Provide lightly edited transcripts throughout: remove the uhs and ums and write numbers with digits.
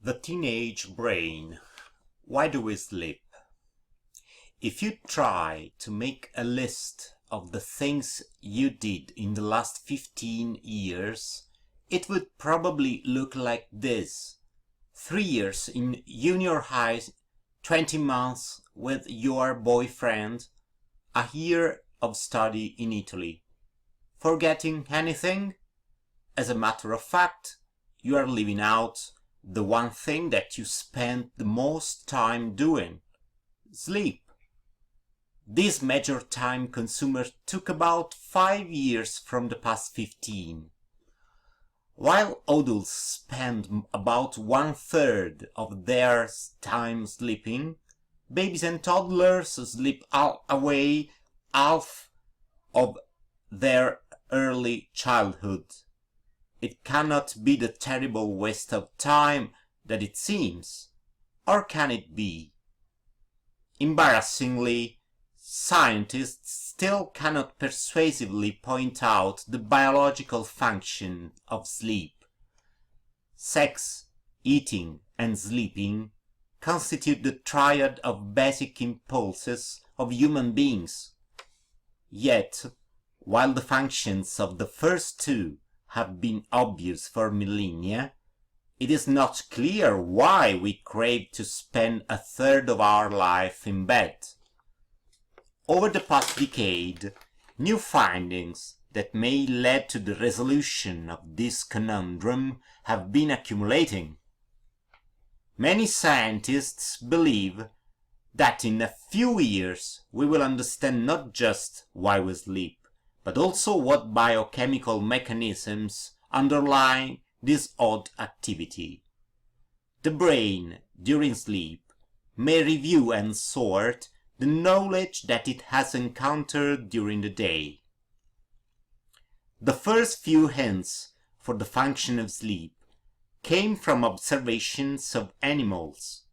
The teenage brain. Why do we sleep? If you try to make a list of the things you did in the last 15 years, it would probably look like this. 3 years in junior high, 20 months with your boyfriend, a year of study in Italy. Forgetting anything? As a matter of fact, you are leaving out the one thing that you spend the most time doing: sleep. This major time consumer took about 5 years from the past 15. While adults spend about 1/3 of their time sleeping, babies and toddlers sleep away half of their early childhood. It cannot be the terrible waste of time that it seems, or can it be? Embarrassingly, scientists still cannot persuasively point out the biological function of sleep. Sex, eating, and sleeping constitute the triad of basic impulses of human beings. Yet, while the functions of the first two have been obvious for millennia, it is not clear why we crave to spend 1/3 of our life in bed. Over the past decade, new findings that may lead to the resolution of this conundrum have been accumulating. Many scientists believe that in a few years we will understand not just why we sleep, but also what biochemical mechanisms underlie this odd activity. The brain, during sleep, may review and sort the knowledge that it has encountered during the day. The first few hints for the function of sleep came from observations of animals.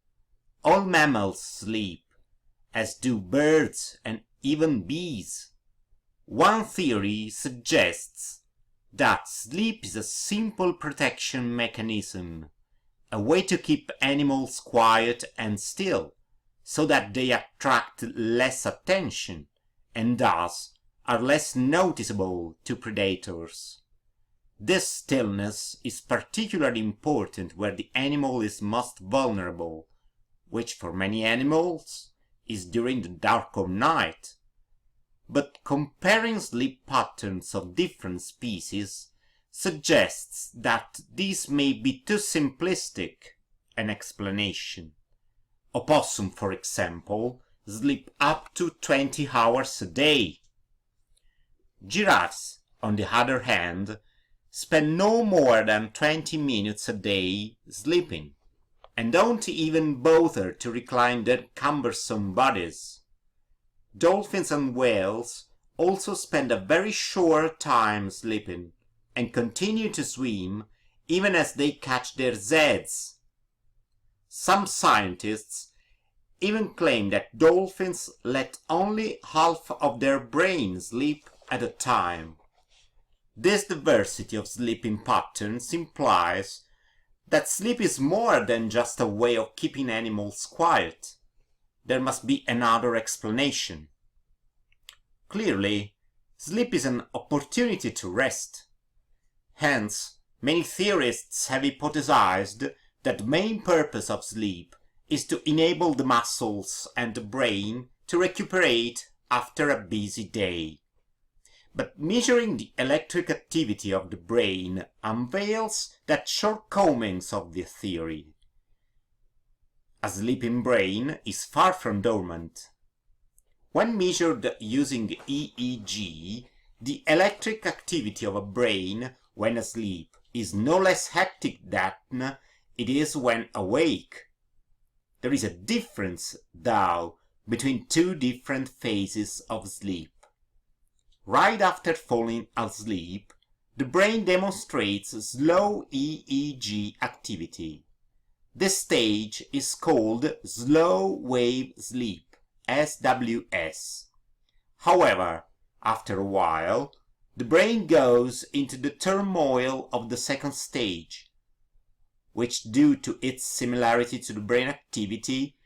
All mammals sleep, as do birds and even bees. One theory suggests that sleep is a simple protection mechanism, a way to keep animals quiet and still, so that they attract less attention and thus are less noticeable to predators. This stillness is particularly important where the animal is most vulnerable, which for many animals is during the dark of night. But comparing sleep patterns of different species suggests that this may be too simplistic an explanation. Opossum, for example, sleep up to 20 hours a day. Giraffes, on the other hand, spend no more than 20 minutes a day sleeping, and don't even bother to recline their cumbersome bodies. Dolphins and whales also spend a very short time sleeping, and continue to swim even as they catch their Z's. Some scientists even claim that dolphins let only half of their brain sleep at a time. This diversity of sleeping patterns implies that sleep is more than just a way of keeping animals quiet. There must be another explanation. Clearly, sleep is an opportunity to rest. Hence, many theorists have hypothesized that the main purpose of sleep is to enable the muscles and the brain to recuperate after a busy day. But measuring the electric activity of the brain unveils the shortcomings of the theory. A sleeping brain is far from dormant. When measured using EEG, the electric activity of a brain when asleep is no less hectic than it is when awake. There is a difference, though, between two different phases of sleep. Right after falling asleep, the brain demonstrates slow EEG activity. This stage is called slow wave sleep, SWS. However, after a while, the brain goes into the turmoil of the second stage. which, due to its similarity to the brain activity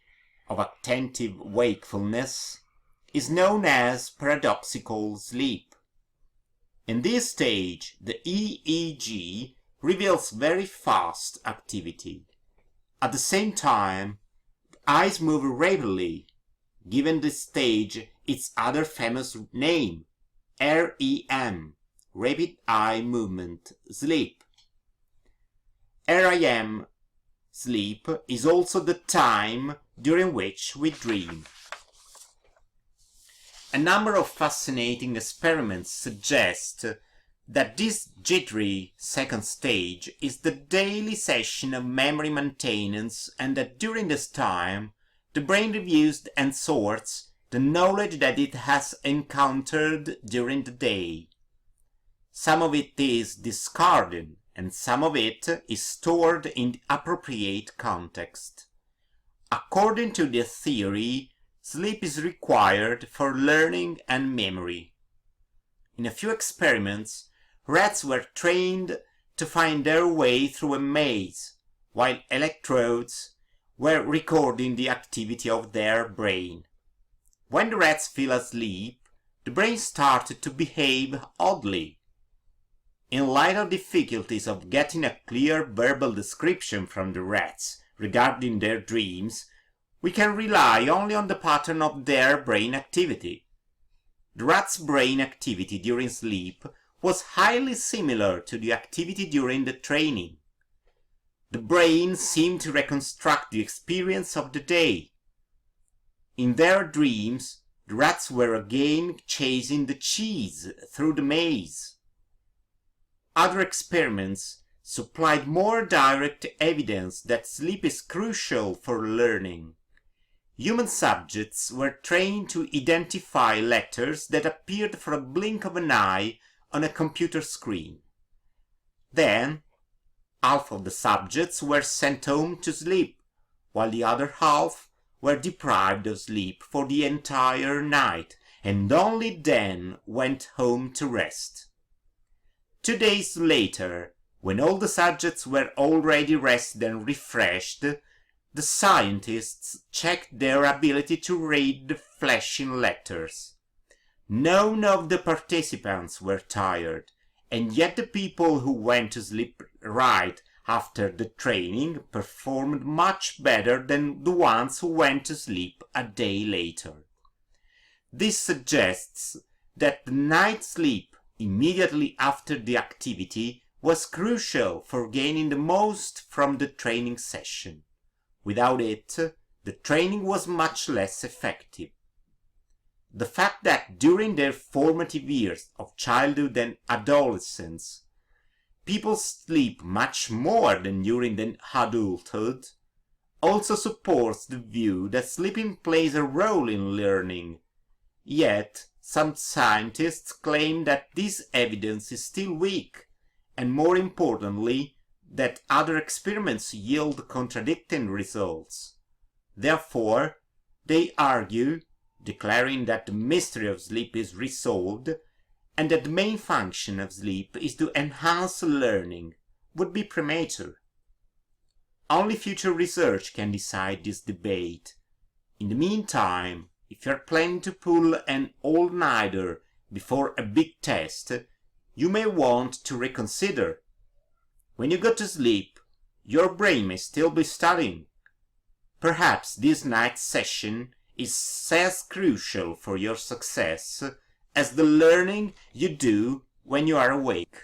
of attentive wakefulness, is known as paradoxical sleep. In this stage, the EEG reveals very fast activity. At the same time, the eyes move rapidly, giving this stage its other famous name, REM, rapid eye movement sleep. REM sleep is also the time during which we dream. A number of fascinating experiments suggest that this jittery second stage is the daily session of memory maintenance, and that during this time the brain reviews and sorts the knowledge that it has encountered during the day. Some of it is discarded, and some of it is stored in the appropriate context. According to the theory, sleep is required for learning and memory. In a few experiments, rats were trained to find their way through a maze, while electrodes were recording the activity of their brain. When the rats fell asleep, the brain started to behave oddly. In light of difficulties of getting a clear verbal description from the rats regarding their dreams, we can rely only on the pattern of their brain activity. The rat's brain activity during sleep was highly similar to the activity during the training. The brain seemed to reconstruct the experience of the day. In their dreams, the rats were again chasing the cheese through the maze. Other experiments supplied more direct evidence that sleep is crucial for learning. Human subjects were trained to identify letters that appeared for a blink of an eye on a computer screen. Then, half of the subjects were sent home to sleep, while the other half were deprived of sleep for the entire night, and only then went home to rest. 2 days later, when all the subjects were already rested and refreshed, the scientists checked their ability to read the flashing letters. None of the participants were tired, and yet the people who went to sleep right after the training performed much better than the ones who went to sleep a day later. This suggests that the night sleep immediately after the activity was crucial for gaining the most from the training session. Without it, the training was much less effective. The fact that during their formative years of childhood and adolescence, people sleep much more than during their adulthood also supports the view that sleeping plays a role in learning. Yet, some scientists claim that this evidence is still weak, and more importantly, that other experiments yield contradicting results. Therefore, they argue, declaring that the mystery of sleep is resolved, and that the main function of sleep is to enhance learning, would be premature. Only future research can decide this debate. In the meantime, if you are planning to pull an all-nighter before a big test, you may want to reconsider. When you go to sleep, your brain may still be studying. Perhaps this night session is as crucial for your success as the learning you do when you are awake.